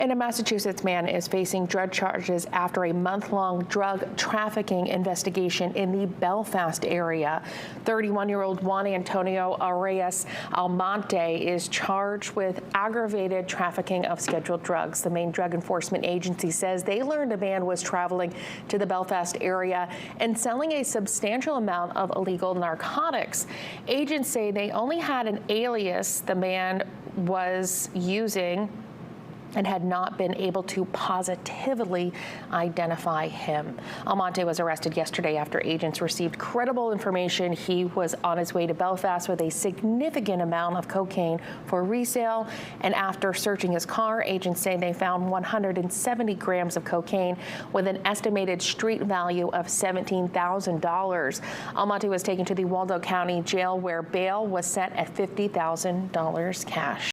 And a Massachusetts man is facing drug charges after a month-long drug trafficking investigation in the Belfast area. 31-year-old Juan Antonio Arias Almonte is charged with aggravated trafficking of scheduled drugs. The main drug enforcement agency says they learned a man was traveling to the Belfast area and selling a substantial amount of illegal narcotics. Agents say they only had an alias the man was using and had not been able to positively identify him. Almonte was arrested yesterday after agents received credible information he was on his way to Belfast with a significant amount of cocaine for resale. And after searching his car, agents say they found 170 grams of cocaine with an estimated street value of $17,000. Almonte was taken to the Waldo County Jail where bail was set at $50,000 cash.